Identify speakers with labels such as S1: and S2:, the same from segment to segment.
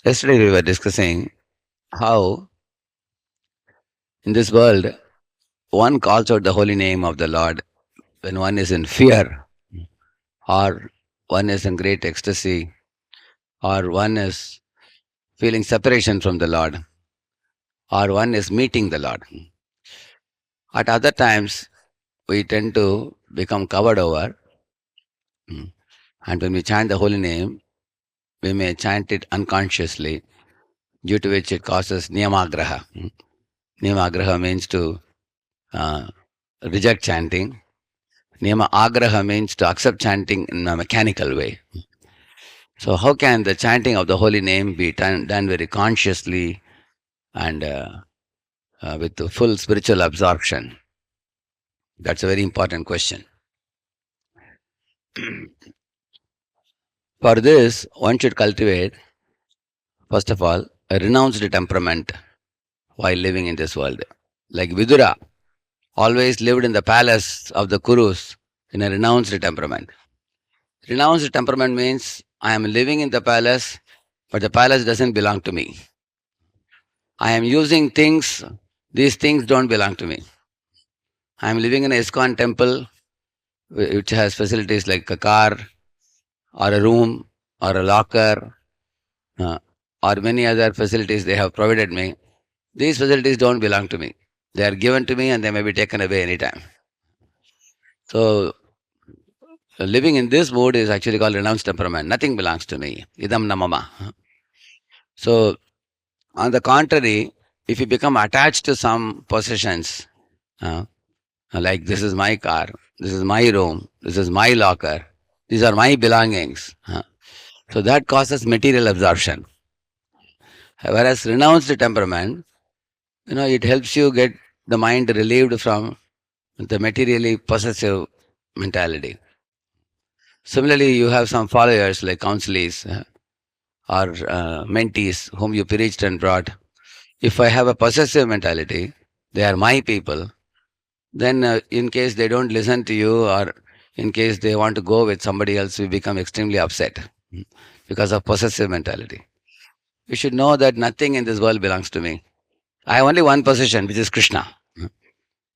S1: Yesterday we were discussing how in this world one calls out the holy name of the Lord when one is in fear, or one is in great ecstasy, or one is feeling separation from the Lord, or one is meeting the Lord. At other times, we tend to become covered over, and when we chant the holy name, we may chant it unconsciously, due to which it causes niyamagraha. Niyamagraha means to uh, reject chanting. Niyama agraha means to accept chanting in a mechanical way. So, how can the chanting of the holy name be done very consciously and with the full spiritual absorption? That's a very important question. For this, one should cultivate, first of all, a renounced temperament while living in this world. Like Vidura always lived in the palace of the Kurus in a renounced temperament. Renounced temperament means I am living in the palace, but the palace doesn't belong to me. I am using things, these things don't belong to me. I am living in a ISKCON temple which has facilities like a car or a room or a locker uh, or many other facilities they have provided me. These facilities don't belong to me. They are given to me and they may be taken away anytime. So, living in this mode is actually called renounced temperament. Nothing belongs to me. Idam namama. So, on the contrary, if you become attached to some possessions, uh, like this is my car, this is my room, this is my locker, these are my belongings. So that causes material absorption. Whereas renounced temperament, it helps you get the mind relieved from the materially possessive mentality. Similarly, you have some followers like counselees or mentees whom you preached and brought. If I have a possessive mentality, they are my people, then in case they don't listen to you or in case they want to go with somebody else, we become extremely upset because of possessive mentality. You should know that nothing in this world belongs to me. I have only one possession, which is Krishna.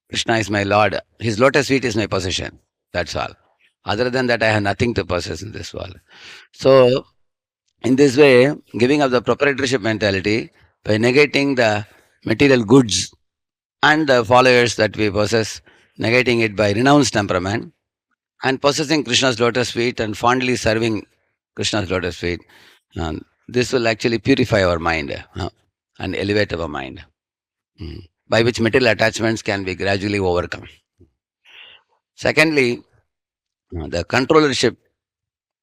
S1: Krishna is my Lord. His lotus feet is my possession. That's all. Other than that, I have nothing to possess in this world. So, in this way, giving up the proprietorship mentality by negating the material goods and the followers that we possess, negating it by renounced temperament and possessing Krishna's lotus feet and fondly serving Krishna's lotus feet. This will actually purify our mind and elevate our mind, by which material attachments can be gradually overcome. Secondly, the controllership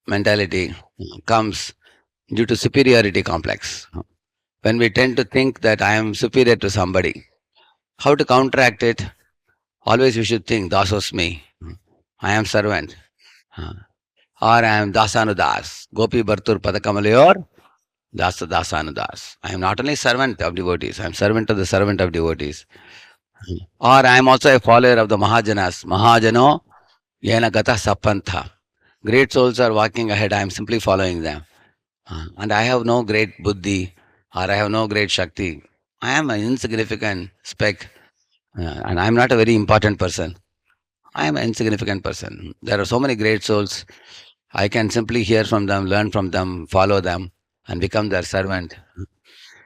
S1: mentality comes due to superiority complex. When we tend to think that I am superior to somebody, how to counteract it? Always we should think, dasosmi, I am servant, or I am dasanudas, gopi bhartur padakamalayur, dasanudas. I am not only servant of devotees, I am servant of the servant of devotees. Or I am also a follower of the Mahajanas. Mahajano yena gata sapantha. Great souls are walking ahead, I am simply following them. And I have no great buddhi or I have no great shakti. I am an insignificant speck and I am not a very important person. I am an insignificant person. There are so many great souls. I can simply hear from them, learn from them, follow them, and become their servant.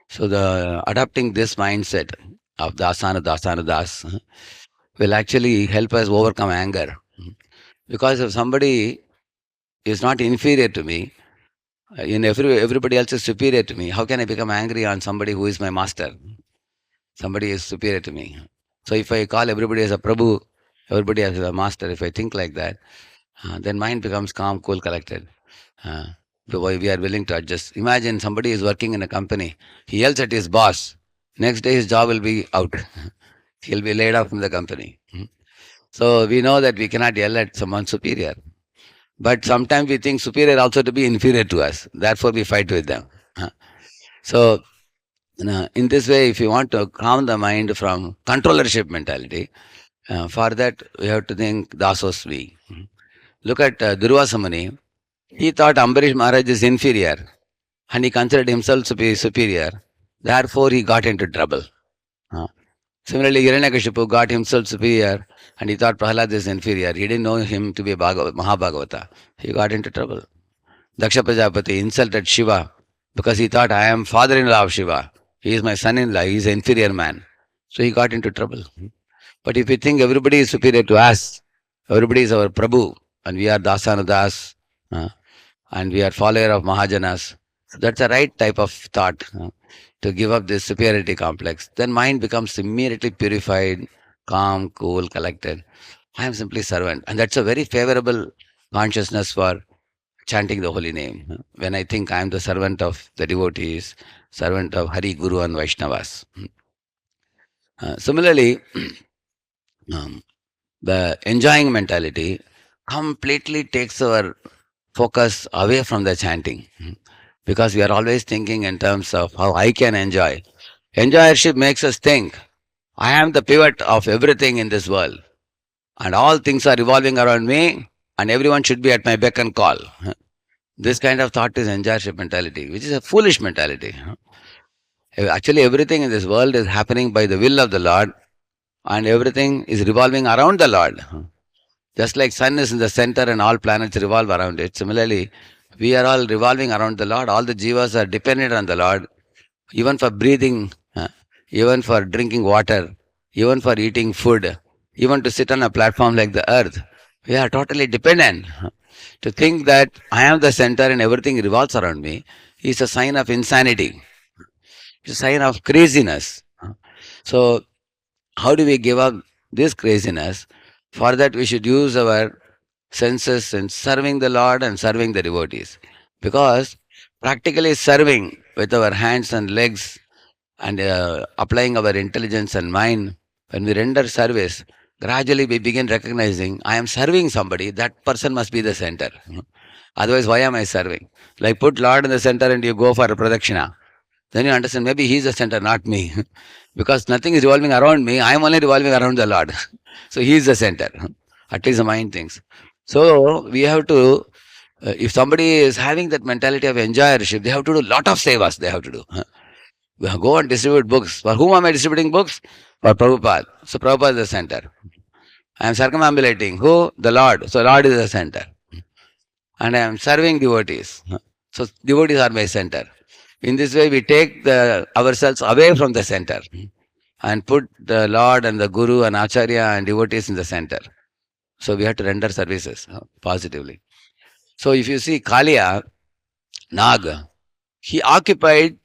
S1: So, the adopting this mindset of das will actually help us overcome anger. Because if somebody is not inferior to me, everybody else is superior to me, how can I become angry on somebody who is my master? Somebody is superior to me. So if I call everybody as a Prabhu, everybody as a master, if I think like that, then mind becomes calm, cool, collected. Uh, so we are willing to adjust. Imagine somebody is working in a company. He yells at his boss. Next day his job will be out. He'll be laid off from the company. So we know that we cannot yell at someone superior. But sometimes we think superior also to be inferior to us. Therefore we fight with them. So in this way, if you want to calm the mind from controllership mentality, for that we have to think dasosvi. Look at Durvasa Muni. He thought Ambarish Maharaj is inferior. and he considered himself to be superior. Therefore, he got into trouble. Uh, Similarly, Hiranyakashipu got himself superior and he thought Prahlad is inferior. He didn't know him to be a Mahabhagavata. He got into trouble. Daksha Prajapati insulted Shiva because he thought, I am father-in-law of Shiva. He is my son-in-law. He is an inferior man. So he got into trouble. But if we think everybody is superior to us, everybody is our Prabhu, and we are Dasanadas, uh, and we are follower of Mahajanas, so that's the right type of thought to give up this superiority complex. Then mind becomes immediately purified, calm, cool, collected. I am simply servant. And that's a very favorable consciousness for chanting the holy name. When I think I am the servant of the devotees, servant of Hari, Guru, and Vaishnavas. Similarly, um, the enjoying mentality completely takes our focus away from the chanting because we are always thinking in terms of how I can enjoy. Enjoyership makes us think I am the pivot of everything in this world and all things are revolving around me and everyone should be at my beck and call. This kind of thought is enjoyership mentality, which is a foolish mentality. Actually, everything in this world is happening by the will of the Lord and everything is revolving around the Lord. Just like sun is in the center and all planets revolve around it. Similarly, we are all revolving around the Lord. All the jivas are dependent on the Lord, even for breathing, even for drinking water, even for eating food, even to sit on a platform like the earth. We are totally dependent. To think that I am the center and everything revolves around me is a sign of insanity. It's a sign of craziness. So, how do we give up this craziness? For that, we should use our senses in serving the Lord and serving the devotees. Because practically serving with our hands and legs and applying our intelligence and mind, when we render service, gradually we begin recognizing I am serving somebody, that person must be the center. Otherwise, why am I serving? Like put Lord in the center and you go for a pradakshina. Then you understand maybe he's the center, not me. Because nothing is revolving around me, I am only revolving around the Lord. So he is the center. At least the mind thinks. So we have to, if somebody is having that mentality of enjoyership, they have to do a lot of sevas. They have to do. Go and distribute books. For whom am I distributing books? For Prabhupada. So Prabhupada is the center. I am circumambulating. Who? The Lord. So Lord is the center. And I am serving devotees. So devotees are my center. In this way, we take ourselves away from the center and put the Lord and the Guru and Acharya and devotees in the center. So we have to render services positively. So if you see Kaliya, Nag, he occupied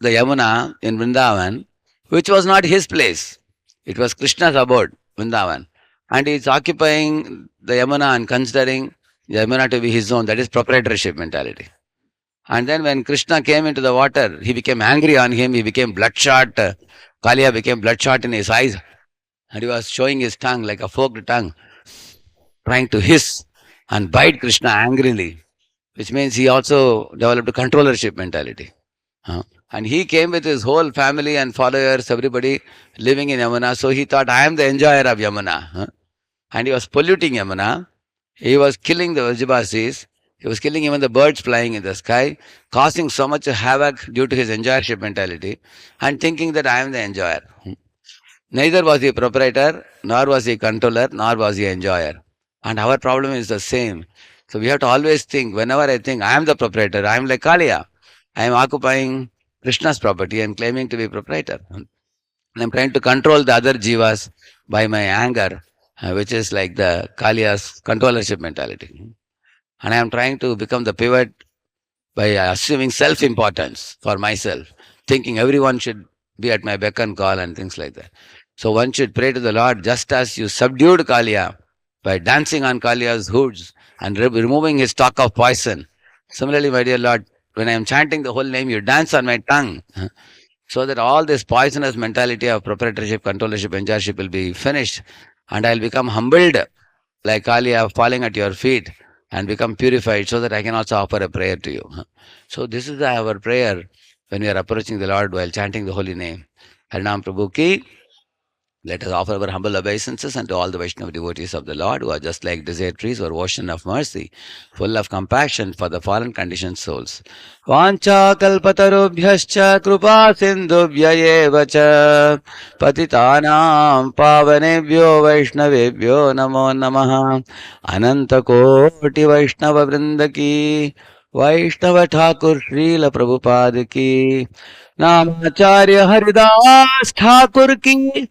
S1: the Yamuna in Vrindavan, which was not his place. It was Krishna's abode, Vrindavan. And he is occupying the Yamuna and considering the Yamuna to be his own. That is proprietorship mentality. And then when Krishna came into the water, he became angry on him. He became bloodshot. Kaliya became bloodshot in his eyes. And he was showing his tongue like a forked tongue, trying to hiss and bite Krishna angrily, which means he also developed a controllership mentality. And he came with his whole family and followers, everybody living in Yamuna. So he thought, I am the enjoyer of Yamuna. And he was polluting Yamuna. He was killing the Vajibasis. He was killing even the birds flying in the sky, causing so much havoc due to his enjoyership mentality and thinking that I am the enjoyer. Neither was he a proprietor, nor was he a controller, nor was he an enjoyer. And our problem is the same. So we have to always think, whenever I think I am the proprietor, I am like Kaliya. I am occupying Krishna's property and claiming to be proprietor. And I'm trying to control the other jivas by my anger, which is like the Kaliya's controllership mentality. And I am trying to become the pivot by assuming self-importance for myself, thinking everyone should be at my beck and call and things like that. So one should pray to the Lord just as you subdued Kaliya by dancing on Kaliya's hoods and removing his stock of poison. Similarly, my dear Lord, when I am chanting the whole name, you dance on my tongue so that all this poisonous mentality of proprietorship, controllership, enjoyership will be finished and I'll become humbled like Kaliya falling at your feet and become purified so that I can also offer a prayer to you. So this is our prayer when we are approaching the Lord while chanting the holy name. Harinam Prabhu ki Let us offer our humble obeisances unto all the Vaishnava devotees of the Lord, who are just like desert trees or ocean of mercy, full of compassion for the fallen conditioned souls. Vancha kalpatarubhyascha kripa sindhubhya eva cha patitanam pavanebhyo vaishnavebhyo namo namaha. Ananta koti Vaishnava vrinda ki, Vaishnava Thakur Srila Prabhupada ki, Namacharya Haridas Thakur ki,